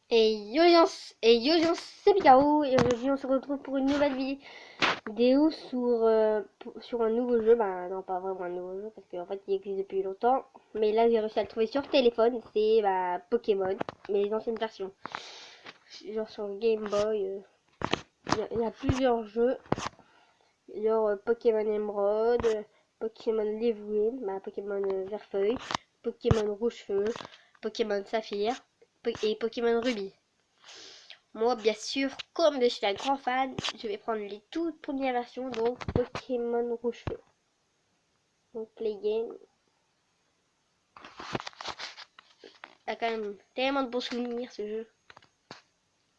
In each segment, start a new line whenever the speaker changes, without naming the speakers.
Et yo, c'est Picaro, et aujourd'hui on se retrouve pour une nouvelle vidéo sur un nouveau jeu. Bah non, pas vraiment un nouveau jeu, parce qu'en fait il existe depuis longtemps. Mais là j'ai réussi à le trouver sur téléphone, c'est bah, Pokémon, mais les anciennes versions. Genre sur Game Boy, il y a plusieurs jeux, genre Pokémon Emerald, Pokémon Leaf bah, Pokémon Vert-Feuille, Pokémon Rouge-Feu, Pokémon Saphir, et Pokémon Ruby. Moi, bien sûr, comme je suis un grand fan, je vais prendre les toutes premières versions, donc Pokémon Rouge-Feu. Donc, play game. Il y a quand même tellement de bons souvenirs ce jeu.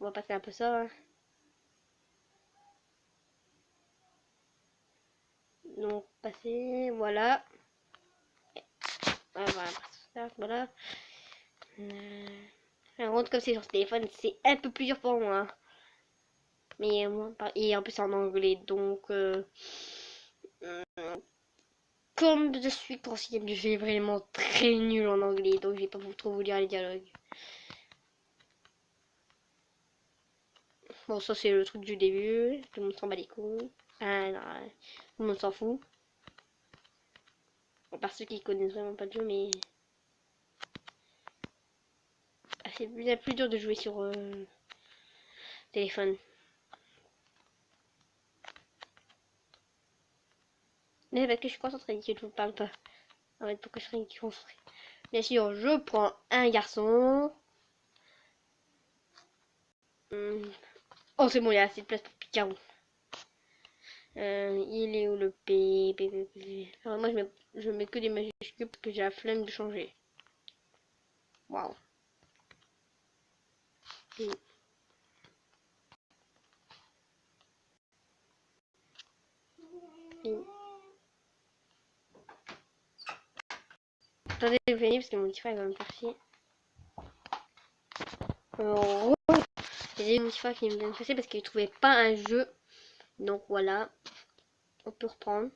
On va passer un peu ça. Hein. Donc, passer, voilà. Voilà. Un compte comme c'est sur ce téléphone, c'est un peu plus dur pour moi. Mais et en plus en anglais, donc comme je suis consciente que je suis vraiment très nul en anglais, donc je vais pas trop vous lire les dialogues. Bon, ça c'est le truc du début, tout le monde s'en bat les couilles. Ah non, tout le monde s'en fout. À part ceux qui connaissent vraiment pas le jeu, mais c'est bien plus dur de jouer sur téléphone. Mais parce que je suis concentrée, je ne vous parle pas. En fait, pourquoi je serais concentrée. Bien sûr, je prends un garçon. Oh, c'est bon, il y a assez de place pour Picaro. Il est où le P? Alors, moi, je mets que des majuscules parce que j'ai la flemme de changer. Waouh. P. P. Attendez, venez parce que mon petit frère va me faire chier. J'ai mon petit frère qui me vient de passer parce qu'il trouvait pas un jeu. Donc voilà, on peut reprendre.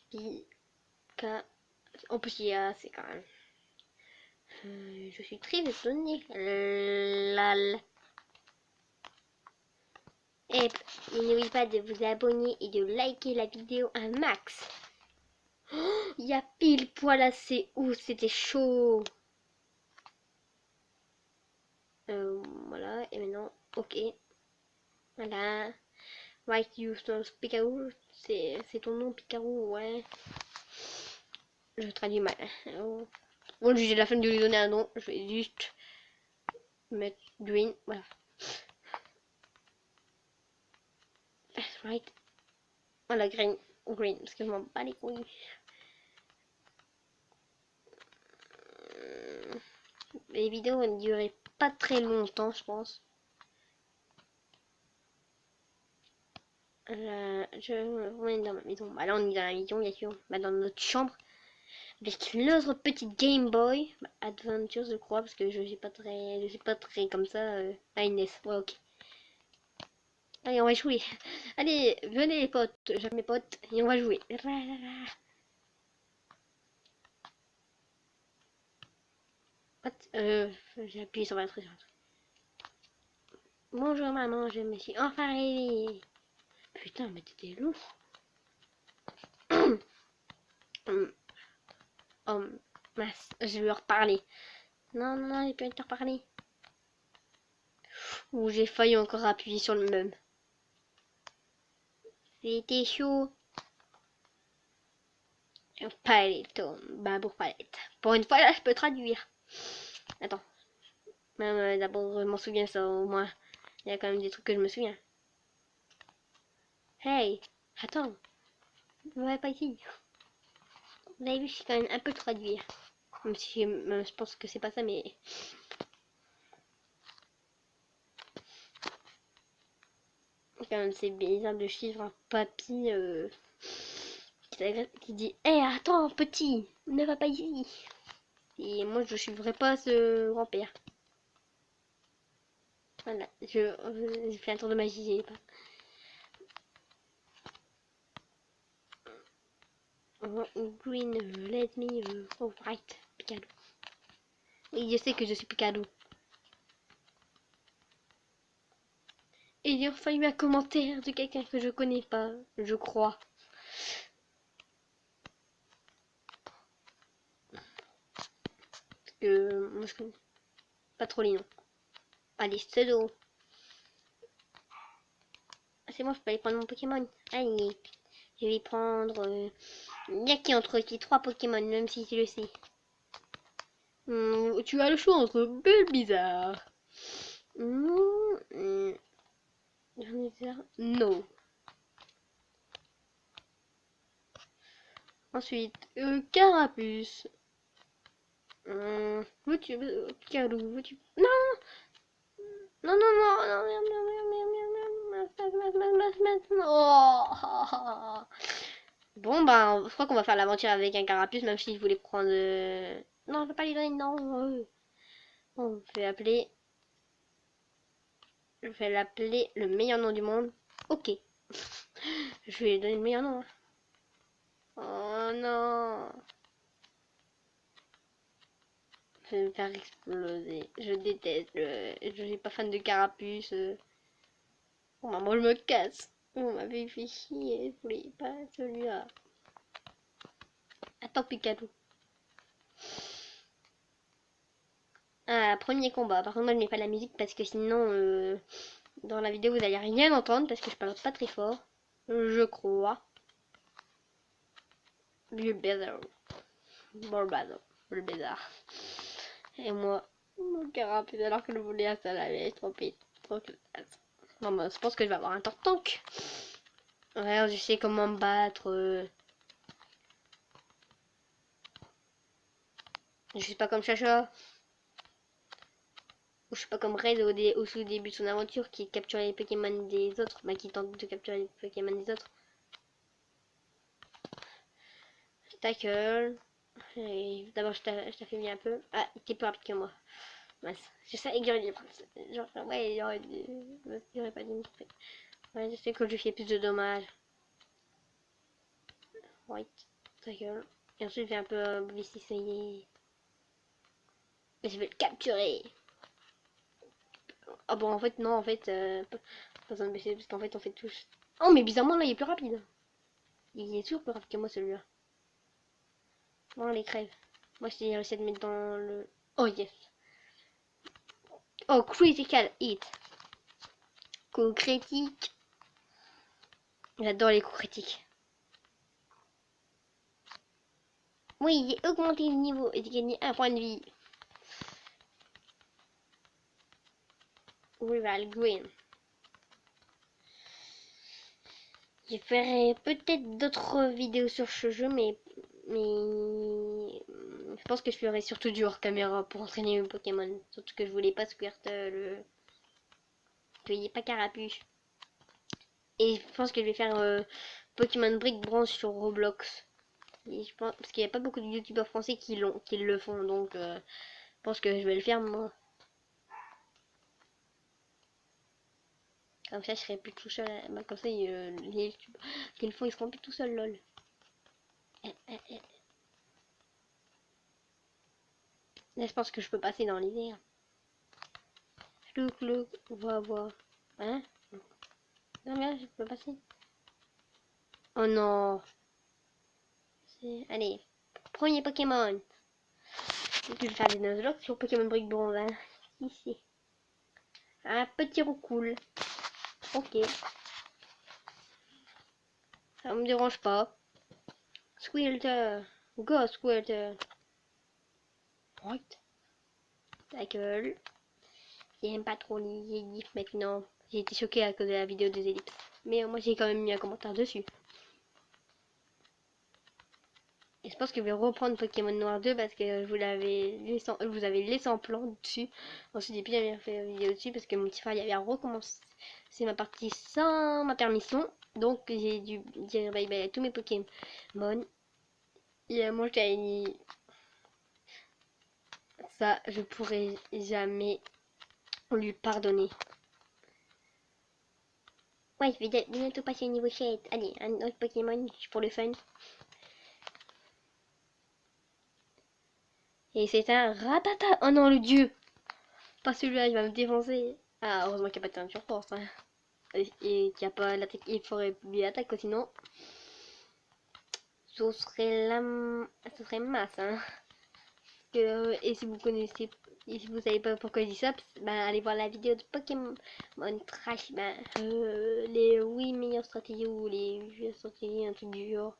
Pika. En plus, il y a, c'est quand même. Je suis très étonnée. Lal. Et n'oubliez pas de vous abonner et de liker la vidéo un max. Il y a pile poil assez où c'était chaud. Voilà, et maintenant, ok. Voilà. Right, you Picaro. C'est ton nom, Picaro, ouais. Je traduis mal. Bon, j'ai la flemme de lui donner un nom. Je vais juste mettre green. Voilà. Right. Voilà, green. Green. Parce que je m'en bats les couilles. Les vidéos vont durer pas très longtemps, je pense. Je vous mets dans ma maison. Bah là, on est dans la maison, bien sûr. Bah, dans notre chambre. Avec l'autre petite Game Boy Adventure, je crois, parce que je suis pas très comme ça. Ah, Inès, ouais, ok. Allez, on va jouer. Allez, venez les potes, j'aime mes potes, et on va jouer. J'ai appuyé sur ma truc. Bonjour maman, je me suis enfin réveillée. Putain, mais t'étais lourd. Oh, mince, je vais leur parler. Non, non, non, j'ai pas envie de te reparler. Ou j'ai failli encore appuyer sur le même. C'était chaud. Palette, babour palette. Pour une fois, là, je peux traduire. Attends. Même d'abord, je m'en souviens ça, au moins. Il y a quand même des trucs que je me souviens. Hey, attends. Ouais, pas ici. Vous avez vu, je sais quand même un peu traduire. Même si je pense que c'est pas ça, mais... Quand même, c'est bizarre de suivre un papy qui dit hey, attends, petit, ne va pas ici. Et moi, je suivrai pas ce grand-père. Voilà, je fais un tour de magie, j'ai pas. Green, let me, oh, right, Picalou. Oui, je sais que je suis Picalou. Et il y a enfin eu un commentaire de quelqu'un que je connais pas, je crois. Parce que moi je connais pas trop les noms. Allez, pseudo. C'est moi, je peux aller prendre mon Pokémon. Allez, je vais prendre... Il y a qui entre ces 3 Pokémon, même si tu le sais. Tu as le choix entre Bulbizarre. Non. Ensuite, Carapuce. Veux-tu... Picalou, veux-tu... Non. Non, non, non, non, oh. Bon, ben, je crois qu'on va faire l'aventure avec un carapuce, même si je voulais prendre... Non, je peux pas lui donner de nom. Bon, je vais l'appeler le meilleur nom du monde. Ok. Je vais lui donner le meilleur nom. Hein. Oh non. Je vais me faire exploser. Je déteste je suis pas fan de carapuce. Bon, bah, moi je me casse. On m'avait fait chier. Je voulais pas celui-là. Attends, Picalou. Ah, premier combat. Par contre, moi je mets pas la musique parce que sinon, dans la vidéo vous allez rien entendre parce que je parle pas très fort. Je crois. Bulbizarre. Bulbizarre. Et moi, mon carapuce alors que je voulais à ça la vieille, trop classe. Non, bah, je pense que je vais avoir un Tortank. Ouais, je sais comment me battre. Je suis pas comme Chacha. Ou je suis pas comme Red au tout début de son aventure qui capture les Pokémon des autres. Bah, qui tente de capturer les Pokémon des autres. Tackle. D'abord, je t'affaiblis un peu. Ah, t'es plus rapide que moi. Mince. Je sais que j'aurais dû prendre. Genre, ouais, j'aurais pas dû me tromper. Ouais, je sais que je fais plus de dommages. White. Tackle. Et ensuite, je vais un peu essayer. Et je vais le capturer. Ah bon, en fait, non, en fait, pas besoin de baisser parce qu'en fait, on fait tous. Oh, mais bizarrement, là, il est plus rapide. Il est toujours plus rapide que moi, celui-là. Bon, les crèves. Moi, j'ai réussi à te mettre dans le. Oh, yes. Oh, critical hit. Coup critique. J'adore les coups critiques. Oui, j'ai augmenté le niveau et j'ai gagné un point de vie. Rival Green. Je ferai peut-être d'autres vidéos sur ce jeu, mais je pense que je ferai surtout du hors caméra pour entraîner mes Pokémon. Surtout que je voulais pas Squirtle, qu'il n'y ait pas Carapuce. Et je pense que je vais faire Pokémon Brick Bronze sur Roblox. Et je pense, parce qu'il n'y a pas beaucoup de youtubeurs français qui le font, donc je pense que je vais le faire moi. Comme ça, je serai plus tout seul. Bah, comme ça, les youtubeurs qui le font, ils seront plus tout seuls, lol. Là, je pense que je peux passer dans les airs. Look, voir. Hein? Non, mais là, je peux passer. Oh non. Allez, premier Pokémon. Je vais faire des Nuzlocke sur Pokémon Brick Bronze. Hein. Ici. Un petit roucoule. Ok. Ça me dérange pas. Squirtle. Go, Squirtle. Right. Ta gueule. J'aime pas trop les ellipses maintenant. J'ai été choquée à cause de la vidéo des ellipses. Mais moi, j'ai quand même mis un commentaire dessus. Et je pense que je vais reprendre Pokémon Noir 2 parce que je vous avez laissé en plan dessus. Ensuite, j'ai plus jamais fait une vidéo dessus parce que mon petit frère il avait recommencé ma partie sans ma permission. Donc, j'ai dû dire bye bye à tous mes Pokémon. Et moi, dit ça, je pourrais jamais lui pardonner. Ouais, je vais bientôt passer au niveau 7. Allez, un autre Pokémon pour le fun. Et c'est un ratata. Oh non, le dieu. Pas celui-là, il va me défoncer. Ah, heureusement qu'il n'y a pas de teinture force. Hein. Et qu'il n'y a pas l'attaque. Il faudrait lui attaque, sinon. Ce serait la... Ce serait masse. Hein. Et si vous connaissez. Et si vous savez pas pourquoi je dis ça, bah, allez voir la vidéo de Pokémon Trash. Bah, les 8 meilleures stratégies ou les 8 stratégies, un truc du genre.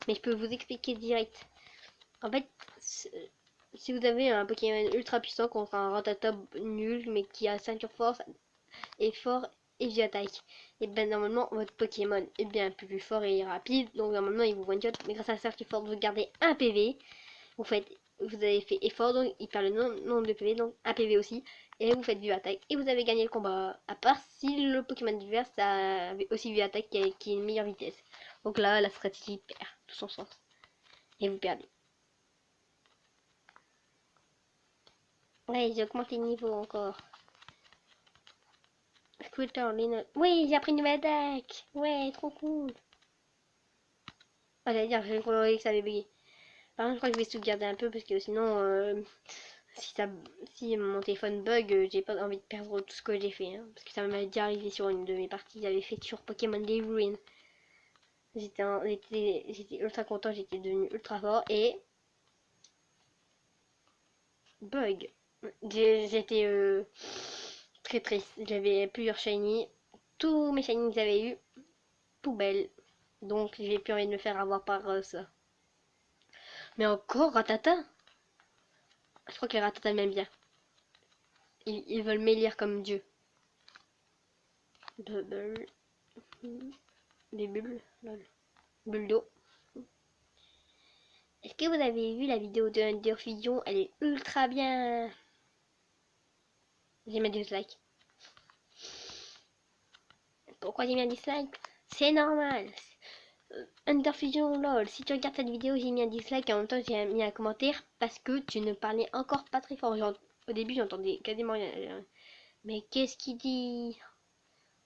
Mais je peux vous expliquer direct. En fait, si vous avez un Pokémon ultra puissant contre un Rattata nul, mais qui a ceinture force et fort et vie attaque, et ben normalement votre Pokémon est bien plus fort et rapide, donc normalement il vous one shot, mais grâce à ceinture force vous gardez un PV, vous avez fait effort, donc il perd le nombre de PV, donc un PV aussi, et vous faites vue attaque, et vous avez gagné le combat, à part si le Pokémon adverse avait aussi vue attaque qui est une meilleure vitesse. Donc là, la stratégie perd tout son sens, et vous perdez. Ouais, j'ai augmenté le niveau encore. Scooter, oui, j'ai appris une nouvelle attaque. Ouais, trop cool. Ah, j'allais dire, j'ai cru que ça avait bugué. Par contre, je crois que je vais sauvegarder un peu parce que sinon, si mon téléphone bug, j'ai pas envie de perdre tout ce que j'ai fait. Hein, parce que ça m'est déjà arrivé sur une de mes parties. J'avais fait sur Pokémon Day Ruin. J'étais ultra content, j'étais devenu ultra fort et bug. J'étais très triste. J'avais plusieurs shiny. Tous mes shiny que j'avais eu, poubelle. Donc j'ai plus envie de me faire avoir par ça. Mais encore Ratata. Je crois que les Ratata m'aiment bien. Ils veulent m'élire comme Dieu. Bubble. Des bulles. Lol. Bulle d'eau. Est-ce que vous avez vu la vidéo de Underfusion? Elle est ultra bien. J'ai mis un dislike. Pourquoi j'ai mis un dislike? C'est normal. Underfusion lol. Si tu regardes cette vidéo, j'ai mis un dislike et en même temps j'ai mis un commentaire parce que tu ne parlais encore pas très fort. Au début j'entendais quasiment rien. Mais qu'est-ce qu'il dit?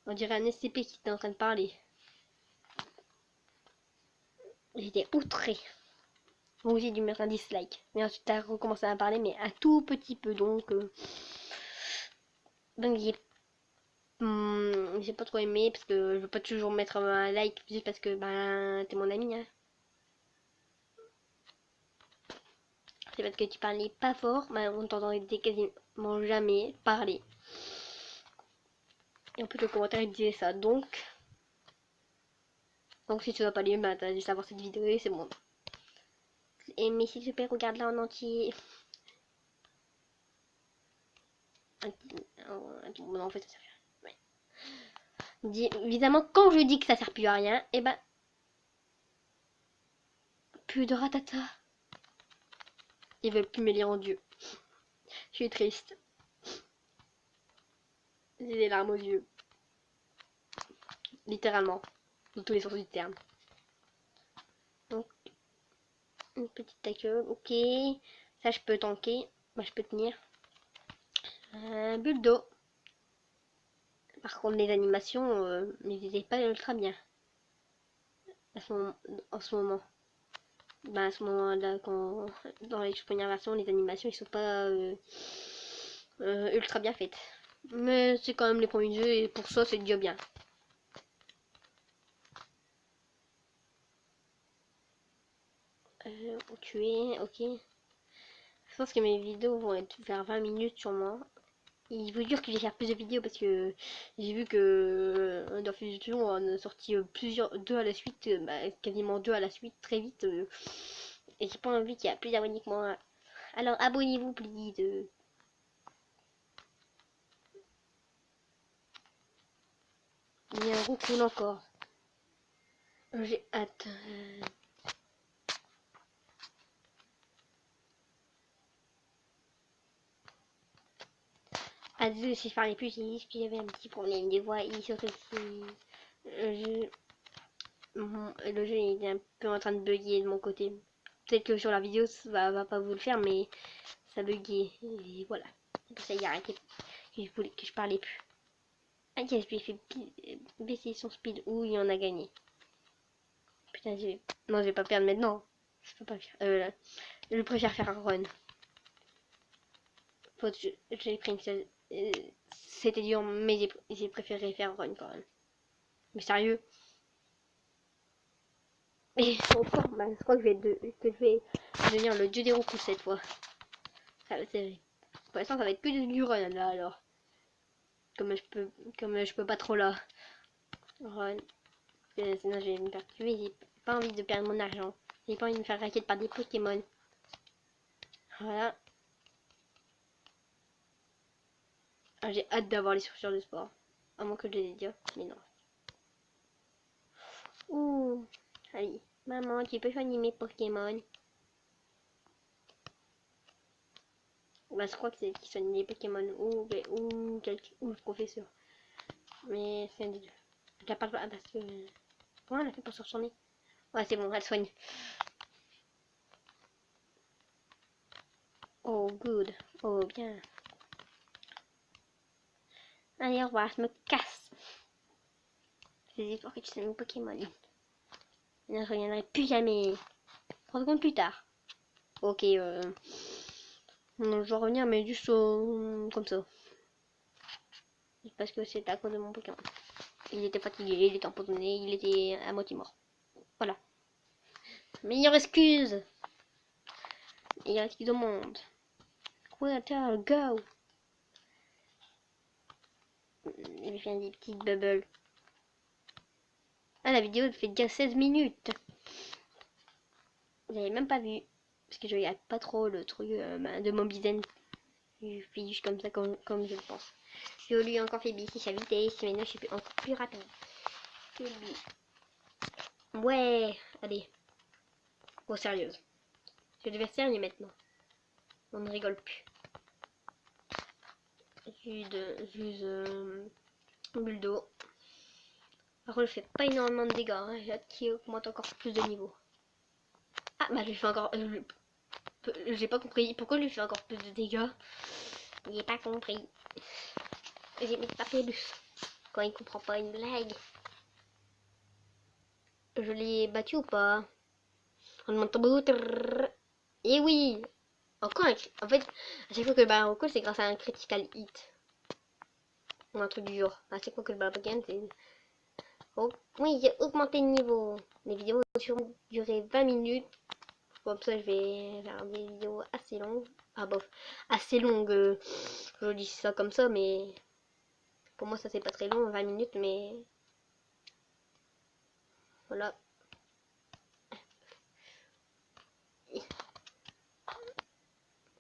On dirait un SCP qui était en train de parler. J'étais outré. Donc j'ai dû mettre un dislike. Mais ensuite t'as recommencé à parler, mais un tout petit peu. Donc j'ai pas trop aimé parce que je veux pas toujours mettre un like juste parce que ben t'es mon ami. Hein. C'est parce que tu parlais pas fort, ben, on t'entendait quasiment jamais parler. Et en plus le commentaire il disait ça. Donc si tu vas pas lire, bah t'as juste à voir cette vidéo et c'est bon. Et mais s'il te plaît, regarde-la en entier. Non, en fait, ça sert à rien. Ouais. Évidemment, quand je dis que ça sert plus à rien, et ben, plus de ratata. Ils veulent plus me lire en Dieu. Je suis triste. J'ai des larmes aux yeux. Littéralement. Dans tous les sens du terme. Donc, une petite taqueuse. Ok. Ça, je peux tanker. Moi, je peux tenir. Bulle d'eau. Par contre, les animations, n'étaient pas ultra bien. En ce moment. Bah, à ce moment-là, dans les premières versions, les animations, ils sont pas ultra bien faites. Mais c'est quand même les premiers jeux et pour ça, c'est déjà bien. Tuer, ok. Je pense que mes vidéos vont être vers 20 minutes sûrement. Il vous dire que je vais faire plus de vidéos parce que j'ai vu que dans Fusion on a sorti deux à la suite, quasiment deux à la suite très vite. Et j'ai pas envie qu'il y ait plus d'abonnés que moi. Alors abonnez-vous, please. Il y a un gros cool encore. J'ai hâte. Ah désolé si je parlais plus, j'ai dit qu'il y avait un petit problème de voix et surtout si le jeu il est un peu en train de bugger de mon côté. Peut-être que sur la vidéo ça va pas vous le faire mais ça buguait et voilà. C'est pour ça il a arrêté que je voulais que je parlais plus. Ah yes, je lui ai fait baisser son speed. Ouh il en a gagné. Putain non je vais pas perdre maintenant. Je peux pas faire. Je préfère faire un run. J'ai pris une seule. C'était dur, mais j'ai préféré faire un run quand même. Mais sérieux. Et encore, bah, je crois que je vais devenir le dieu des roues cette fois. Ça va, pour l'instant, ça va être plus du run là alors. Comme je peux pas trop là. Run. Sinon, je vais me faire tuer. J'ai pas envie de perdre mon argent. J'ai pas envie de me faire raquette par des Pokémon. Voilà. Ah, j'ai hâte d'avoir les chaussures de sport. À moins que je les ai déjà. Mais non. Ouh. Allez. Maman, tu peux soigner mes Pokémon. Bah, je crois que c'est qui soigne les Pokémon ou le professeur. Mais c'est un des deux. Je la parle pas parce que. Comment elle a fait pour se retourner? Ouais, c'est bon, elle soigne. Oh, good. Oh, bien. Allez, au revoir, je me casse. Je faisais pour que tu soignes mon Pokémon. Je ne reviendrai plus jamais. 30 secondes plus tard. Ok, non, je vais revenir, mais juste comme ça. Parce que c'est à cause de mon Pokémon. Il était fatigué, il était empoisonné, il était à moitié mort. Voilà. Meilleure excuse. Meilleure excuse au monde. Water, go. Je vais faire des petites bubbles. Ah, la vidéo elle fait déjà 16 minutes. J'avais même pas vu. Parce que je regarde pas trop le truc de Mobizen. Je fais juste comme ça, comme je le pense. Je lui ai encore fait baisser sa vitesse. Maintenant, je suis encore plus rapide. Ouais, allez. Bon, sérieuse. Je devais sérieux maintenant. On ne rigole plus. Juste bulle d'eau. Par contre, je fais pas énormément de dégâts. Hein. J'ai hâte qu'il augmente encore plus de niveau. Ah, bah, je lui fais encore. J'ai pas compris. Pourquoi je lui fais encore plus de dégâts? J'ai pas compris. J'ai mis Papélus. Quand il comprend pas une blague. Je l'ai battu ou pas? On monte au et oui! Encore en fait, à chaque fois que le ballon recoule, c'est grâce à un critical hit. Ou un truc du genre. À chaque fois que le ballon Pokémon, c'est. Oh, oui, j'ai augmenté le niveau. Les vidéos vont durer 20 minutes. Comme ça, je vais faire des vidéos assez longues. Ah, bof, assez longues. Je dis ça comme ça, mais pour moi, ça c'est pas très long, 20 minutes, mais voilà.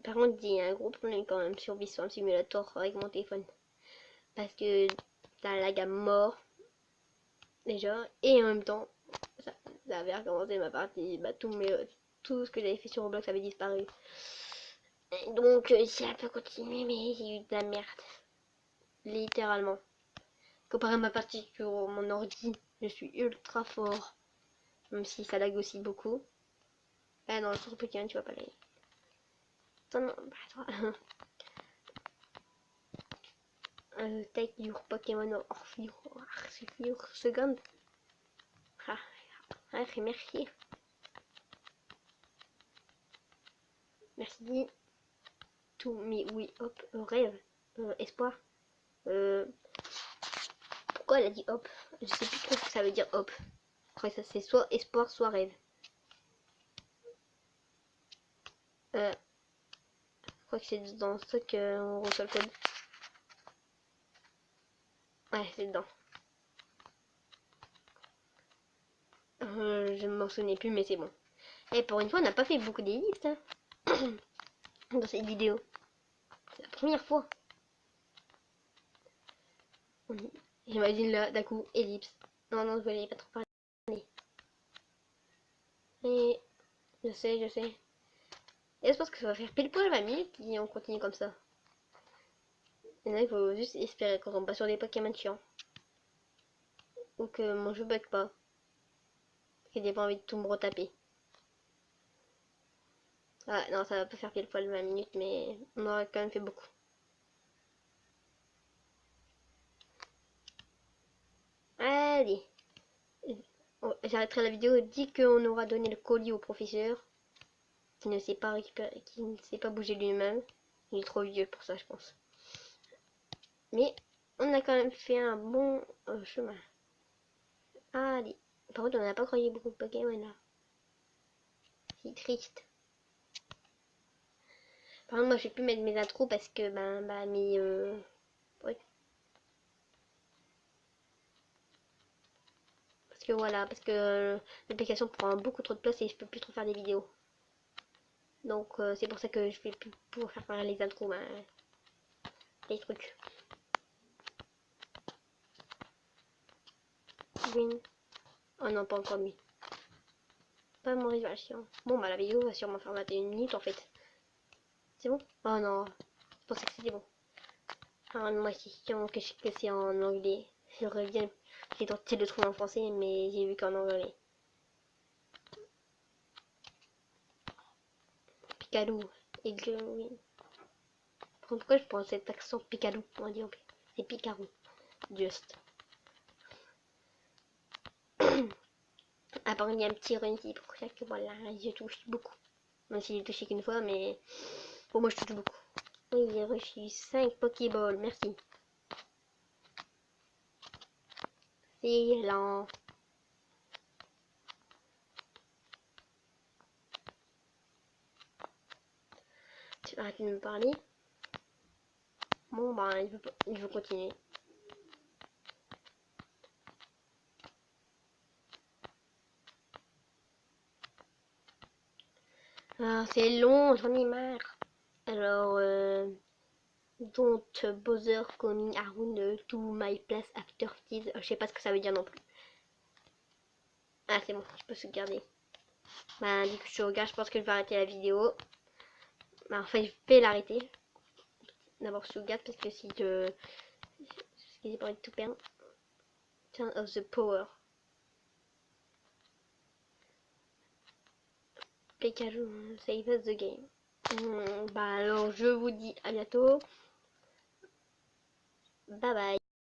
Par contre, il y a un gros problème quand même sur Visual Simulator avec mon téléphone. Parce que ça lag à mort déjà. Et en même temps, ça avait recommencé ma partie. Bah, tout ce que j'avais fait sur Roblox avait disparu. Et donc, ça peut continuer, mais j'ai eu de la merde. Littéralement. Comparé à ma partie sur mon ordi, je suis ultra fort. Même si ça lag aussi beaucoup. Ah non, sur Pokémon, tu vas pas laguer. Non, bah, toi. Take your Pokémon off your second. Ah, merci. Merci. To me, oui, hop, rêve, espoir. Pourquoi elle a dit hop? Je sais plus trop ce que ça veut dire hop. Après ça c'est soit espoir, soit rêve. Je crois que c'est dans ça qu'on reçoit le code. Ouais, c'est dedans. Je ne m'en souvenais plus, mais c'est bon. Et pour une fois, on n'a pas fait beaucoup d'ellipses hein, dans cette vidéo. C'est la première fois. J'imagine là, d'un coup, ellipse. Non, non, je voulais pas trop parler. Et je sais. Et je pense que ça va faire pile poil 20 minutes et on continue comme ça. Et là, il faut juste espérer qu'on tombe pas sur des Pokémon chiants. Ou que mon jeu bug pas. Et j'ai pas envie de tout me retaper. Ah non, ça va pas faire pile poil 20 minutes, mais on aurait quand même fait beaucoup. Allez. J'arrêterai la vidéo dès qu'on aura donné le colis au professeur. qui ne sait pas récupérer, qui ne sait pas bouger lui-même. Il est trop vieux pour ça, je pense. Mais on a quand même fait un bon chemin. Allez. Par contre, on n'a pas croisé beaucoup de Pokémon là. C'est triste. Par contre, moi, je vais plus mettre mes intros parce que, ouais. Parce que voilà, parce que l'application prend beaucoup trop de place et je peux plus trop faire des vidéos. Donc, c'est pour ça que je vais plus pouvoir faire les intros, les trucs. Win. Oh non, pas encore mis. Pas mon résolution. Bon, bah la vidéo va sûrement faire 21 minutes en fait. C'est bon? Oh non, je pensais que c'était bon. Alors, moi, c'est que c'est en anglais. J'aurais bien. J'ai tenté de le trouver en français, mais j'ai vu qu'en anglais. Picalou. Et que, oui. Pourquoi je prends cet accent Picalou? On va dire c'est Picarou. Just. Apparemment, il y a un petit run pour ça que voilà, je touche beaucoup. Même si j'ai touché qu'une fois, mais pour moi, je touche beaucoup. Oui, j'ai reçu 5 Pokéballs, merci. C'est lent. Tu arrêtes de me parler. Bon, bah, il veut continuer. Ah, c'est long, j'en ai marre. Alors, don't bother coming around to my place after this. Je sais pas ce que ça veut dire non plus. Ah, c'est bon, je peux sauvegarder. Bah, du coup, je regarde, je pense que je vais arrêter la vidéo. Bah, enfin, je vais l'arrêter. D'abord, je sauvegarde parce que si je. Parce que j'ai pas envie de tout perdre. Turn off the power. Pikachu, save us the game. Bah, alors, je vous dis à bientôt. Bye bye.